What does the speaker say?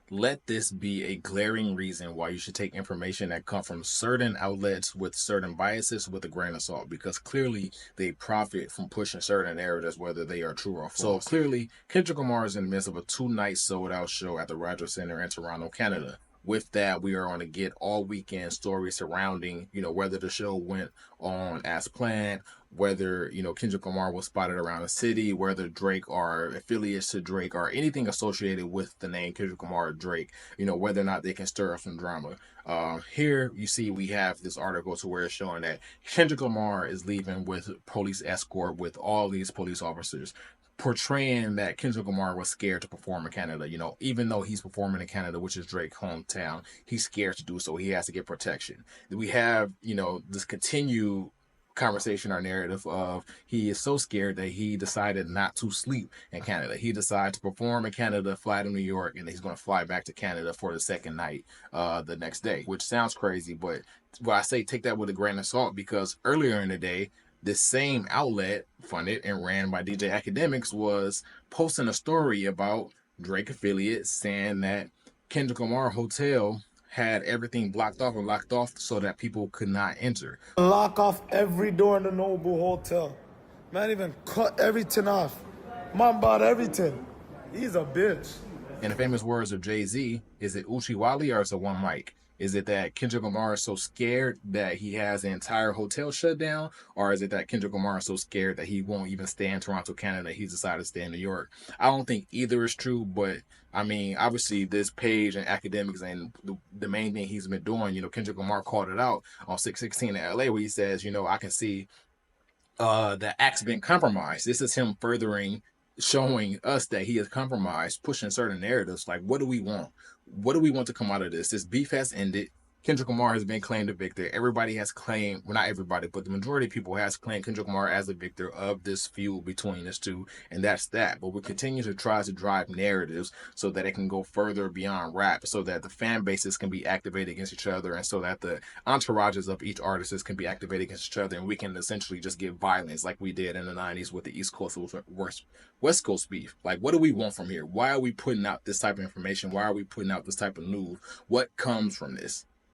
let this be a glaring reason why you should take information that come from certain outlets with certain biases with a grain of salt, because clearly they profit from pushing certain narratives, whether they are true or false. So clearly, Kendrick Lamar is in the midst of a two-night sold-out show at the Rogers Center in Toronto, Canada. With that, we are going to get all weekend stories surrounding, whether the show went on as planned, whether, Kendrick Lamar was spotted around the city, whether Drake or affiliates to Drake or anything associated with the name Kendrick Lamar or Drake, whether or not they can stir up some drama. Here you see we have this article to where it's showing that Kendrick Lamar is leaving with police escort with all these police officers, portraying that Kendrick Lamar was scared to perform in Canada. Even though he's performing in Canada, which is Drake's hometown, he's scared to do so. He has to get protection. We have, this continued conversation or narrative of he is so scared that he decided not to sleep in Canada. He decided to perform in Canada, fly to New York, and he's going to fly back to Canada for the second night the next day, which sounds crazy, but I say take that with a grain of salt, because earlier in the day, this same outlet, funded and ran by DJ Academics, was posting a story about Drake affiliates saying that Kendrick Lamar Hotel had everything blocked off and locked off so that people could not enter. Lock off every door in the Noble Hotel. Man even cut everything off. Man bought everything. He's a bitch. In the famous words of Jay-Z, is it Uchi Wally or is it one mic? Is it that Kendrick Lamar is so scared that he has the entire hotel shut down? Or is it that Kendrick Lamar is so scared that he won't even stay in Toronto, Canada? He's decided to stay in New York. I don't think either is true, but I mean, obviously this page and Academics and the main thing he's been doing, Kendrick Lamar called it out on 616 in LA where he says, I can see the act's been compromised. This is him furthering showing us that he is compromised, pushing certain narratives. Like, what do we want? What do we want to come out of this? This beef has ended. Kendrick Lamar has been claimed a victor. Everybody has claimed, well, not everybody, but the majority of people has claimed Kendrick Lamar as a victor of this feud between us two, and that's that. But we continue to try to drive narratives so that it can go further beyond rap, so that the fan bases can be activated against each other, and so that the entourages of each artist can be activated against each other, and we can essentially just get violence like we did in the 90s with the East Coast West Coast beef. Like, what do we want from here? Why are we putting out this type of information? Why are we putting out this type of news? What comes from this?